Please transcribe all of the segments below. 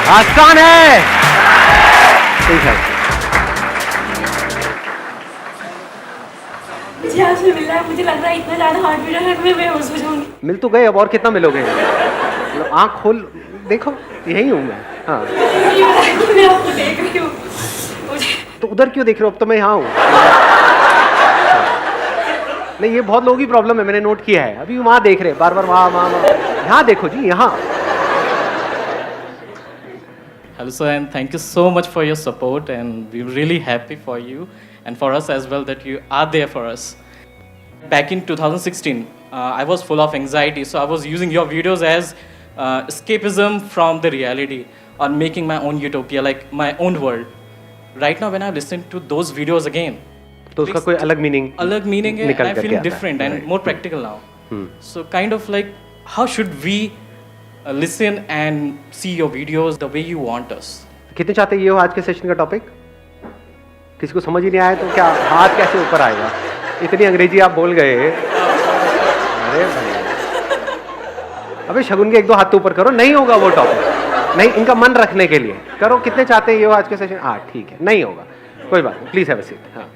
आसान है। ठीक है, मुझे आपसे मिल रहा है, मुझे लग रहा है इतना ज़्यादा हार्ट बीट है मैं बेहोश हो जाऊंगी। मिल तो गए, अब और कितना मिलोगे? आंख खोल देखो, यही हूँ मैं। हाँ, मैं आपको देख रही हूँ, मुझे तो उधर क्यों देख रहे हो? अब तो मैं यहाँ हूँ। नहीं, ये बहुत लोगों की प्रॉब्लम है, मैंने नोट किया है। अभी वहाँ देख रहे हैं, बार बार वहाँ वहाँ वहाँ। यहाँ देखो जी, यहाँ। Hello sir, and thank you so much for your support, and we're really happy for you and for us as well that you are there for us. Back in 2016, I was full of anxiety, so I was using your videos as escapism from the reality or making my own utopia, like my own world. Right now, when I listen to those videos again, तो उसका कोई अलग meaning है, निकल I'm करके feeling आता है। different and Right. more practical now. So kind of like, how should we listen and see your videos the way you want us? कितने चाहते ये हो आज के सेशन का टॉपिक? किसी को समझ ही नहीं आया तो क्या हाथ कैसे ऊपर आएगा? इतनी अंग्रेजी आप बोल गए। अरे भाई, अबे शगुन के एक दो हाथ तो ऊपर करो, नहीं होगा वो टॉपिक। नहीं, इनका मन रखने के लिए करो। कितने चाहते हैं ये हो आज के सेशन? हाँ ठीक है, नहीं होगा, कोई बात नहीं, प्लीज हैव अ सीट। हाँ,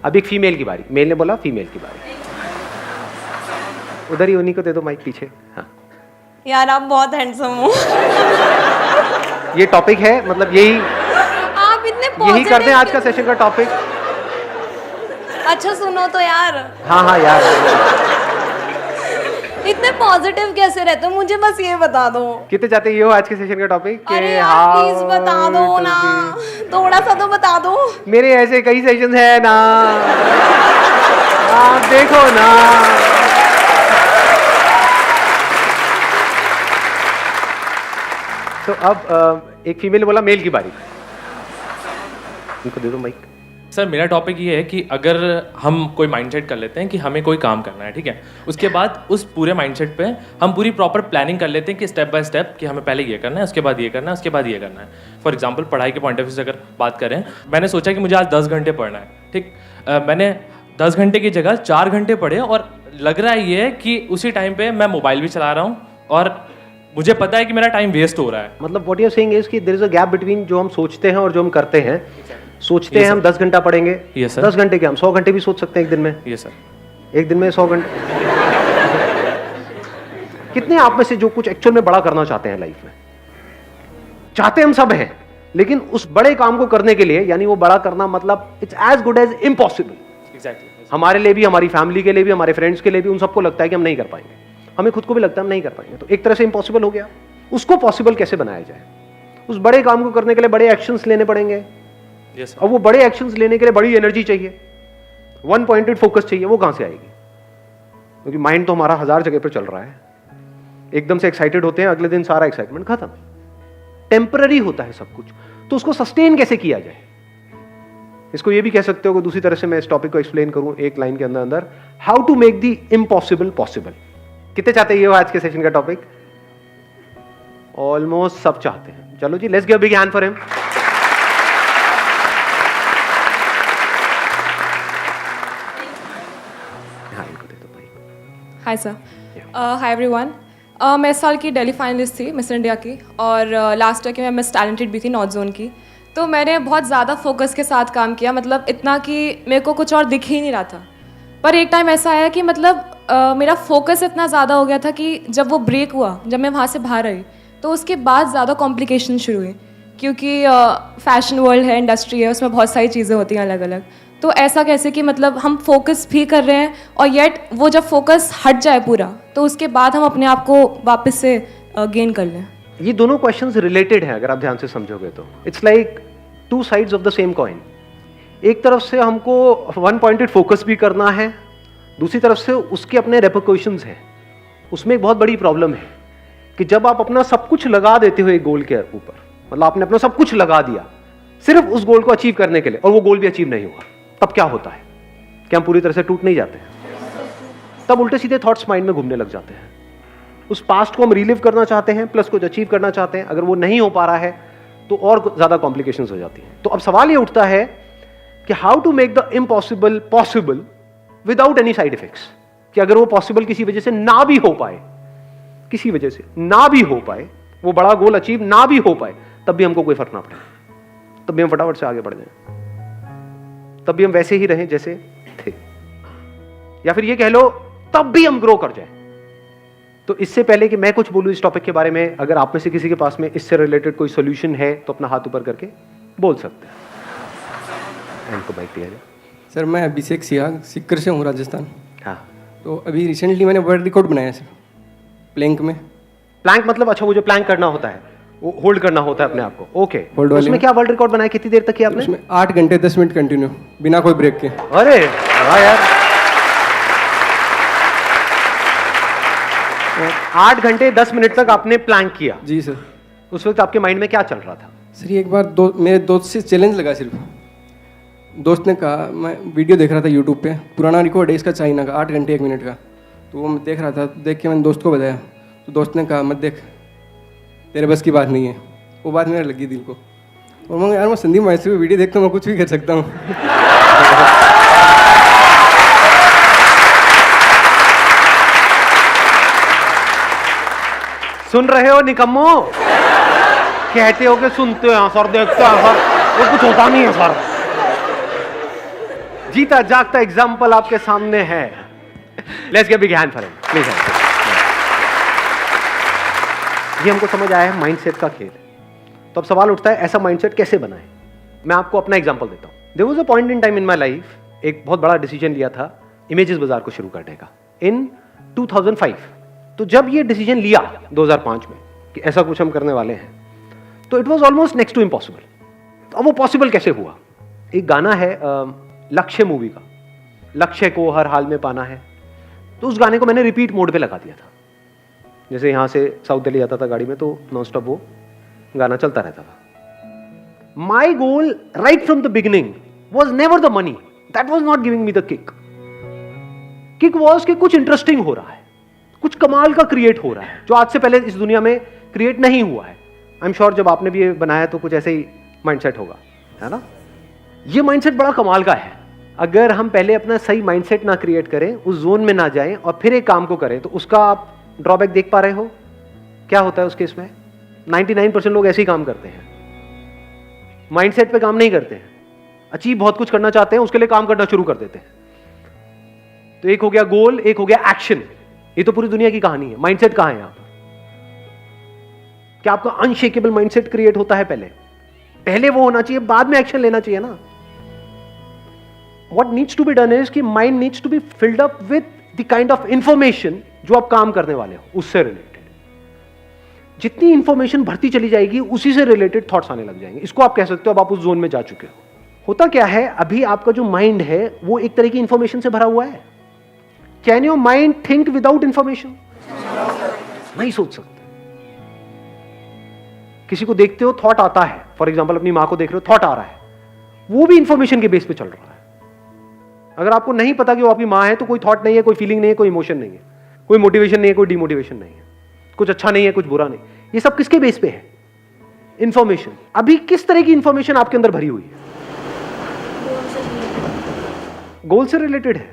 अब एक फीमेल की बारी। मेल ने बोला फीमेल की बारी। उधर ही उन्हीं को दे दो माइक पीछे। हाँ, यार आप बहुत हैंडसम हो। ये टॉपिक है, मतलब यही आप इतने यही करते हैं आज का सेशन का टॉपिक। अच्छा सुनो तो यार, हाँ हाँ यार, इतने पॉजिटिव कैसे रहते हो? मुझे बस ये बता दो। कितने चाहते हैं ये हो आज के सेशन का टॉपिक? अरे यार प्लीज बता दो ना, थोड़ा सा तो बता दो। मेरे ऐसे कई सेशन है ना, आप देखो ना। तो अब एक फीमेल बोला मेल की बारी। उनको दे दो माइक। सर मेरा टॉपिक ये है कि अगर हम कोई माइंडसेट कर लेते हैं कि हमें कोई काम करना है, ठीक है, उसके बाद उस पूरे माइंडसेट पे हम पूरी प्रॉपर प्लानिंग कर लेते हैं कि स्टेप बाय स्टेप कि हमें पहले ये करना है, उसके बाद ये करना है, उसके बाद ये करना है। फॉर एग्जांपल पढ़ाई के पॉइंट ऑफ व्यू से अगर बात करें, मैंने सोचा कि मुझे आज 10 घंटे पढ़ना है, ठीक। मैंने 10 घंटे की जगह 4 घंटे पढ़े और लग रहा है ये कि उसी टाइम पे मैं मोबाइल भी चला रहा हूँ और मुझे पता है कि मेरा टाइम वेस्ट हो रहा है। मतलब what you are saying is कि there is a gap between जो हम सोचते हैं और जो हम करते हैं। सोचते हैं हम 10 घंटा पढ़ेंगे, Yes, sir. 10 घंटे क्या हम 100 घंटे भी सोच सकते हैं एक दिन में। ये सर, एक दिन में 100 घंटे। कितने आप में से जो कुछ एक्चुअल में बड़ा करना चाहते हैं लाइफ में? चाहते हम सब हैं, लेकिन उस बड़े काम को करने के लिए, यानी वो बड़ा करना मतलब it's as good as impossible. Exactly. हमारे लिए भी, हमारी फैमिली के लिए भी, हमारे फ्रेंड्स के लिए भी, उन सबको लगता है कि हम नहीं कर पाएंगे। हमें खुद को भी लगता है हम नहीं कर पाएंगे, तो एक तरह से इम्पॉसिबल हो गया। उसको पॉसिबल कैसे बनाया जाए? उस बड़े काम को करने के लिए बड़े एक्शंस लेने पड़ेंगे। यस अब वो बड़े एक्शंस लेने के लिए बड़ी एनर्जी चाहिए, वन पॉइंटेड फोकस चाहिए। वो कहां से आएगी? क्योंकि माइंड तो हमारा 1000 जगह पर चल रहा है। एकदम से एक्साइटेड होते हैं, अगले दिन सारा एक्साइटमेंट खत्म। टेम्पररी होता है सब कुछ, तो उसको सस्टेन कैसे किया जाए? इसको ये भी कह सकते हो कि दूसरी तरह से मैं इस टॉपिक को एक्सप्लेन करूं एक लाइन के अंदर अंदर, how to make the impossible possible. कितने चाहते हैं ये आज के सेशन का टॉपिक? ऑलमोस्ट सब चाहते हैं। चलो जी, let's give a big hand for him. Hi sir, hi everyone. मैं इस साल की दिल्ली फाइनलिस्ट थी मिस इंडिया की, और लास्ट ईयर की मैं मिस टैलेंटेड भी थी नॉर्थ जोन की। तो मैंने बहुत ज़्यादा फोकस के साथ काम किया, मतलब इतना कि मेरे को कुछ और दिख ही नहीं रहा था। पर एक टाइम ऐसा आया कि मतलब मेरा फोकस इतना ज़्यादा हो गया था कि जब वो ब्रेक हुआ, जब मैं वहाँ से बाहर आई, तो उसके बाद ज़्यादा कॉम्प्लिकेशन शुरू हुई, क्योंकि फैशन वर्ल्ड है, इंडस्ट्री है, उसमें बहुत सारी चीज़ें होती हैं अलग अलग। तो ऐसा कैसे कि मतलब हम फोकस भी कर रहे हैं और येट वो जब फोकस हट जाए पूरा, तो उसके बाद हम अपने आप को वापस से गेन कर लें। ये दोनों क्वेश्चंस रिलेटेड हैं अगर आप ध्यान से समझोगे तो। It's like two sides of the same coin. एक तरफ से हमको वन पॉइंटेड फोकस भी करना है, दूसरी तरफ से उसके अपने रेपरकशंस हैं। उसमें एक बहुत बड़ी प्रॉब्लम है कि जब आप अपना सब कुछ लगा देते हो एक गोल के ऊपर, मतलब आपने अपना सब कुछ लगा दिया सिर्फ उस गोल को अचीव करने के लिए, और वो गोल भी अचीव नहीं हुआ, तब क्या होता है? क्या हम पूरी तरह से टूट नहीं जाते हैं? तब उल्टे सीधे थॉट्स माइंड में घूमने लग जाते हैं। उस पास्ट को हम रिलीव करना चाहते हैं, प्लस कुछ अचीव करना चाहते हैं। अगर वो नहीं हो पा रहा है तो और ज्यादा कॉम्प्लिकेशंस हो जाती हैं। तो अब सवाल ये उठता है कि how to make the impossible possible without any side effects. कि अगर वो पॉसिबल किसी वजह से ना भी हो पाए, किसी वजह से ना भी हो पाए, वो बड़ा गोल अचीव ना भी हो पाए, तब भी हमको कोई फर्क ना पड़े, तब भी हम फटाफट से आगे बढ़ जाएं, तब भी हम वैसे ही रहें जैसे थे, या फिर ये कह लो तब भी हम ग्रो कर जाएं। तो इससे पहले कि मैं कुछ बोलूं इस टॉपिक के बारे में, अगर आप में से किसी के पास में इससे रिलेटेड कोई सोल्यूशन है तो अपना हाथ ऊपर करके बोल सकते हैं। इनको माइक दिया जाए। सर मैं अभिषेक सियाग सिक्कर से हूँ, राजस्थान। हाँ, तो अभी रिसेंटली मैंने वर्ल्ड रिकॉर्ड बनाया सर प्लैंक में। प्लैंक मतलब अच्छा वो जो प्लैंक करना होता है, वो होल्ड करना होता है अपने आप को, ओके। Hold वाले उसमें में। क्या वर्ल्ड रिकॉर्ड बनाया, कितनी देर तक किया आपने? उसमें 8 घंटे 10 मिनट कंटिन्यू बिना कोई ब्रेक के। अरे वाह यार, 8 घंटे 10 मिनट तक आपने प्लैंक किया। जी सर। उस वक्त आपके माइंड में क्या चल रहा था? सर एक बार मेरे दोस्त से चैलेंज लगा, सिर्फ दोस्त ने कहा, मैं वीडियो देख रहा था यूट्यूब पे, पुराना रिकॉर्ड है इसका चाइना का, 8 घंटे 1 मिनट का। तो वो मैं देख रहा था, देख के मैंने दोस्त को बताया, तो दोस्त ने कहा मत देख, तेरे बस की बात नहीं है। वो बात मेरे लगी दिल को, और मैं यार मैं संदीप माहेश्वरी वीडियो देखता हूँ, मैं कुछ भी कर सकता हूँ। सुन रहे हो निकम्मो? कहते हो कि सुनते हैं सर, देखते हैं सर, वो कुछ होता नहीं है सर। जीता जागता एग्जाम्पल आपके सामने है। Let's give big hand for him please. ये हमको समझ आया है माइंडसेट का खेल। तो अब सवाल उठता है ऐसा माइंडसेट कैसे बनाएं? मैं आपको अपना एग्जांपल देता हूं। There was a point in time in my life, एक बहुत बड़ा डिसीजन लिया था इमेजेस बाजार को शुरू करने का इन 2005। तो जब ये डिसीजन लिया 2005 में कि ऐसा कुछ हम करने वाले हैं, तो it was almost next to impossible. तो अब वो पॉसिबल कैसे हुआ? एक गाना है लक्ष्य मूवी का, लक्ष्य को हर हाल में पाना है। तो उस गाने को मैंने रिपीट मोड पे लगा दिया था। जैसे यहाँ से साउथ दिल्ली जाता था गाड़ी में, तो नॉन स्टॉप वो गाना चलता रहता था। My goal right from the beginning was never the money, that was not giving me the kick. Kick was कि कुछ इंटरेस्टिंग हो रहा है, कुछ कमाल का क्रिएट हो रहा है जो आज से पहले इस दुनिया में क्रिएट नहीं हुआ है। आई एम श्योर जब आपने भी ये बनाया तो कुछ ऐसे ही माइंडसेट होगा, है ना? ये माइंडसेट बड़ा कमाल का है। अगर हम पहले अपना सही माइंडसेट ना क्रिएट करें, उस जोन में ना जाएं और फिर एक काम को करें, तो उसका आप ड्रॉबैक देख पा रहे हो क्या होता है उस केस में? 99% लोग ऐसे ही काम करते हैं, माइंडसेट पे काम नहीं करते हैं। अचीव बहुत कुछ करना चाहते हैं, उसके लिए काम करना शुरू कर देते हैं। तो एक हो गया गोल, एक हो गया एक्शन। ये तो पूरी दुनिया की कहानी है। माइंडसेट कहां है यहां पर? क्या आपका अनशेकेबल माइंडसेट क्रिएट होता है पहले वो होना चाहिए, बाद में एक्शन लेना चाहिए ना। What needs to be done is कि mind needs to be filled up with the kind of information जो आप काम करने वाले हो उससे रिलेटेड। जितनी इंफॉर्मेशन भरती चली जाएगी, उसी से रिलेटेड थॉट्स आने लग जाएंगे। इसको आप कह सकते हो अब आप उस जोन में जा चुके हो। होता क्या है, अभी आपका जो माइंड है वो एक तरह की इंफॉर्मेशन से भरा हुआ है। Can your mind think without information? नहीं सोच सकते। किसी को देखते हो, थॉट आता है, फॉर एग्जाम्पल अपनी मां को देख रहे हो, थॉट आ रहा है, वो भी इंफॉर्मेशन के बेस पे चल रहा है। अगर आपको नहीं पता कि वो आपकी मां है, तो कोई थॉट नहीं है, कोई फीलिंग नहीं है, कोई इमोशन नहीं है, कोई मोटिवेशन नहीं है, कोई डिमोटिवेशन नहीं है, कुछ अच्छा नहीं है, कुछ बुरा नहीं। ये सब किसके बेस पे है? इंफॉर्मेशन। अभी किस तरह की इंफॉर्मेशन आपके अंदर भरी हुई है? गोल से रिलेटेड है।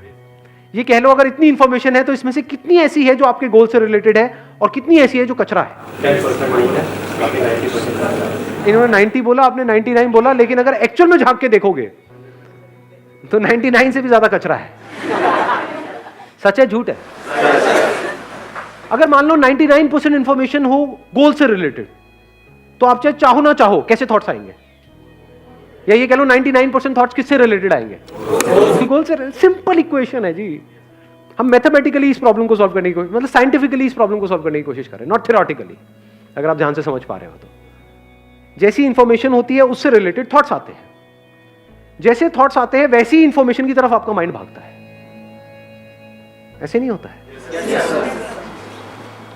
ये कह लो अगर इतनी इंफॉर्मेशन है तो इसमें से कितनी ऐसी है जो आपके गोल से रिलेटेड है और कितनी ऐसी है जो कचरा है? 10% माइंड है, आपने 90%। इन्होंने 90 बोला, आपने 99 बोला, लेकिन अगर एक्चुअल में झांक के देखोगे तो 99 से भी ज्यादा कचरा है। सच है झूठ है? अगर मान लो 99% इंफॉर्मेशन हो गोल से रिलेटेड, तो आप चाहे चाहो ना चाहो कैसे थॉट्स आएंगे? या ये कह लो 99% थॉट्स किससे रिलेटेड आएंगे? गोल से। सिंपल इक्वेशन है जी। हम मैथमेटिकली इस प्रॉब्लम को सॉल्व करने की, मतलब साइंटिफिकली इस प्रॉब्लम को सॉल्व करने की कोशिश करें, नॉट थ्योरेटिकली। अगर आप ध्यान से समझ पा रहे हो तो जैसी इंफॉर्मेशन होती है उससे रिलेटेड थॉट्स आते हैं। जैसे थॉट्स आते हैं वैसी इंफॉर्मेशन की तरफ आपका माइंड भागता है। ऐसे नहीं होता है?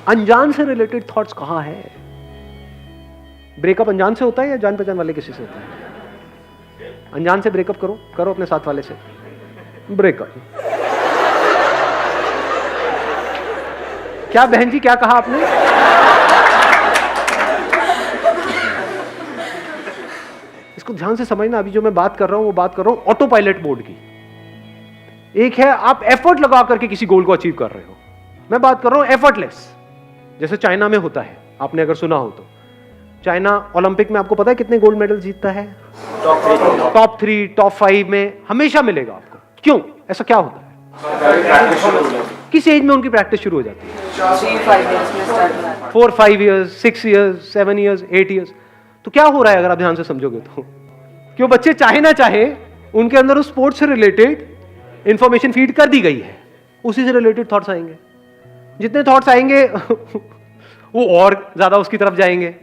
अनजान से रिलेटेड थॉट्स कहां है? ब्रेकअप अनजान से होता है या जान पहचान वाले किसी से होता है? अनजान से ब्रेकअप करो अपने साथ वाले से ब्रेकअप। क्या बहन जी, क्या कहा आपने? इसको ध्यान से समझना। अभी जो मैं बात कर रहा हूं वो बात कर रहा हूं ऑटो पायलट मोड की। एक है आप एफर्ट लगा करके किसी गोल को अचीव कर रहे हो, मैं बात कर रहा हूं एफर्टलेस, जैसे चाइना में होता है, आपने अगर सुना हो तो। चाइना ओलंपिक में आपको पता है कितने गोल्ड मेडल जीतता है? टॉप 3, टॉप 5 में हमेशा मिलेगा आपको। क्यों? ऐसा क्या होता है? किस एज में उनकी प्रैक्टिस शुरू हो जाती है? 4, 5 ईयर्स, 6 ईयर्स, 7 ईयर्स, 8 ईयर्स। तो क्या हो रहा है अगर आप ध्यान से समझोगे तो? क्यों बच्चे चाहे ना चाहे उनके अंदर उस स्पोर्ट्स से रिलेटेड इंफॉर्मेशन फीड कर दी गई है, उसी से रिलेटेड थॉट्स आएंगे। जितने थॉट्स आएंगे वो और ज्यादा उसकी तरफ जाएंगे,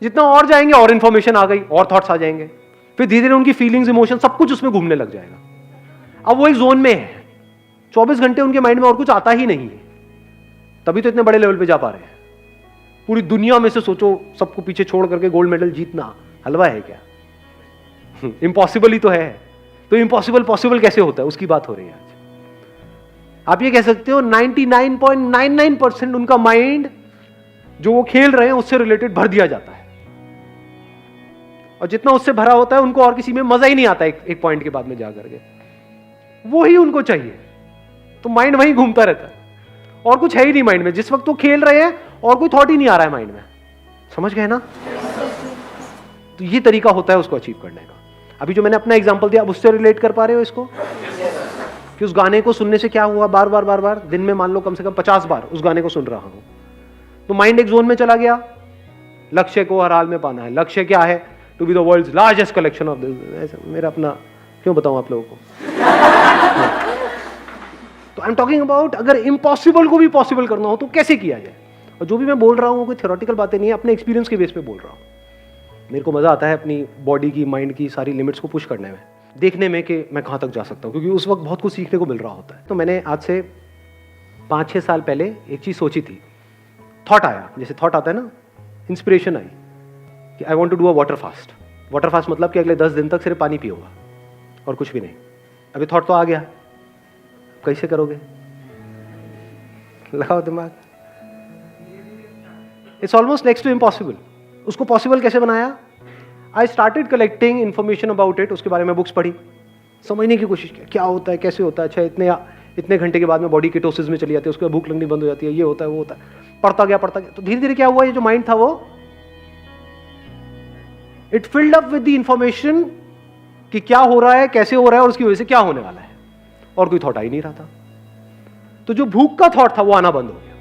जितना और जाएंगे और इंफॉर्मेशन आ गई, और थॉट्स आ जाएंगे, फिर धीरे धीरे उनकी फीलिंग्स, इमोशन सब कुछ उसमें घूमने लग जाएगा। अब वो एक जोन में है, 24 घंटे उनके माइंड में और कुछ आता ही नहीं है, तभी तो इतने बड़े लेवल पे जा पा रहे हैं। पूरी दुनिया में से सोचो, सबको पीछे छोड़ करके गोल्ड मेडल जीतना हलवा है क्या? इम्पॉसिबल ही तो है। तो इम्पॉसिबल पॉसिबल कैसे होता है, उसकी बात हो रही है आज। आप ये कह सकते हो 99.99% उनका माइंड जो वो खेल रहे हैं उससे रिलेटेड भर दिया जाता है, और जितना उससे भरा होता है उनको और किसी में मजा ही नहीं आता। एक पॉइंट के बाद में जाकर के वो ही उनको चाहिए, तो माइंड वहीं घूमता रहता है, और कुछ है ही नहीं माइंड में। जिस वक्त वो खेल रहे हैं और कोई थॉट ही नहीं आ रहा है माइंड में, समझ गए ना? तो ये तरीका होता है उसको अचीव करने का। अभी जो मैंने अपना एग्जांपल दिया, अब उससे रिलेट कर पा रहे हो इसको? कि उस गाने को सुनने से क्या हुआ, बार बार दिन में मान लो कम से कम 50 बार उस गाने को सुन रहा हूं, तो माइंड एक जोन में चला गया। लक्ष्य को हर हाल में पाना है। लक्ष्य क्या है? To be the world's largest collection of this. मेरा अपना क्यों बताऊं आप लोगों को? तो आई एम टॉकिंग अबाउट अगर इम्पॉसिबल को भी पॉसिबल करना हो तो कैसे किया जाए। और जो भी मैं बोल रहा हूं कोई थ्योरेटिकल बातें नहीं है, अपने एक्सपीरियंस के बेस पे बोल रहा हूं। मेरे को मजा आता है अपनी बॉडी की, माइंड की सारी लिमिट्स को पुश करने में, देखने में कि मैं कहां तक जा सकता हूं, क्योंकि उस वक्त बहुत कुछ सीखने को मिल रहा होता है। तो मैंने आज से 5-6 साल पहले एक चीज सोची थी, थॉट आया, जैसे थॉट आता है ना, इंस्पिरेशन आई कि I want to do a water fast. Water fast मतलब कि अगले 10 दिन तक सिर्फ पानी पियूंगा और कुछ भी नहीं। अभी थॉट तो आ गया, कैसे करोगे? लगाओ दिमाग। It's almost next to impossible. उसको पॉसिबल कैसे बनाया? I started collecting information about it. उसके बारे में बुक्स पढ़ी, समझने की कोशिश की क्या होता है, कैसे होता है। अच्छा, इतने घंटे के बाद में बॉडी कीटोसिस में चली जाती है, उसके बाद भूख लगनी बंद हो जाती है, ये होता है वो होता है। पढ़ता गया तो धीरे धीरे क्या हुआ, ये जो माइंड था वो it filled up with the information कि क्या हो रहा है, कैसे हो रहा है और उसकी वजह से क्या होने वाला है, और कोई थॉट आ ही नहीं रहा था। तो जो भूख का थॉट था वो आना बंद हो गया।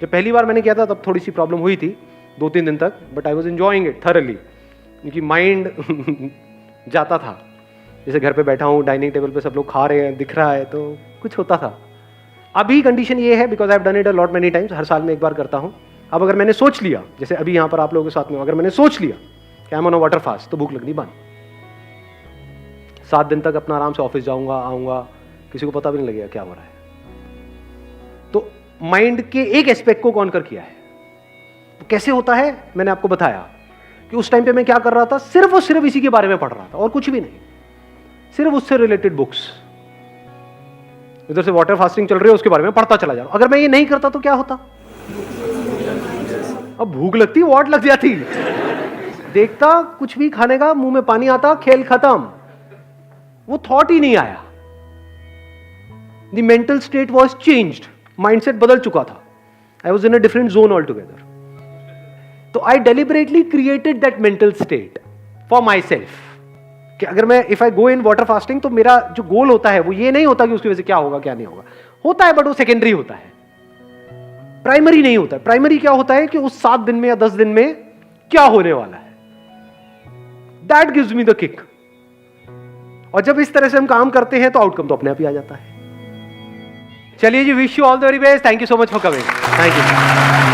जब पहली बार मैंने किया था तब थोड़ी सी प्रॉब्लम हुई थी 2-3 दिन तक, but I was enjoying it thoroughly, क्योंकि माइंड जाता था। जैसे घर पे बैठा हूँ, डाइनिंग टेबल पे सब लोग खा रहे हैं, दिख रहा है, तो कुछ होता था। अभी कंडीशन ये है, because I have done it a lot many times, हर साल में एक बार करता हूँ। अब अगर मैंने सोच लिया, जैसे अभी यहाँ पर आप लोगों के साथ में, अगर मैंने सोच लिया कि I am on a water fast, तो भूख लगनी बंद। 7 दिन तक अपना आराम से ऑफिस जाऊंगा, आऊंगा, किसी को पता भी नहीं लगेगा क्या हो रहा है। तो माइंड के एक एस्पेक्ट को कॉन्कर किया है। तो कैसे होता है मैंने आपको बताया कि उस टाइम पे मैं क्या कर रहा था, सिर्फ और सिर्फ इसी के बारे में पढ़ रहा था और कुछ भी नहीं, सिर्फ उससे रिलेटेड बुक्स। इधर से वाटर फास्टिंग चल रही है, उसके बारे में पढ़ता चला जा रहा हूं। अगर मैं ये नहीं करता तो क्या होता? अब भूख लगती, वाट लग जाती, देखता कुछ भी खाने का, मुंह में पानी आता, खेल खत्म, वो थॉट ही नहीं आया। The mental state was changed, mindset बदल चुका था। I was in a different zone altogether. तो I deliberately created that mental state for myself, कि अगर मैं if I go in water fasting तो मेरा जो गोल होता है वो ये नहीं होता कि उसकी वजह से क्या होगा क्या नहीं होगा, होता है बट वो सेकेंडरी होता है, प्राइमरी नहीं होता है। प्राइमरी क्या होता है कि उस 7 दिन में या 10 दिन में क्या होने वाला है, that gives me the kick. और जब इस तरह से हम काम करते हैं तो आउटकम तो अपने आप ही आ जाता है। चलिए जी, wish you all the very best, thank you so much for coming, thank you.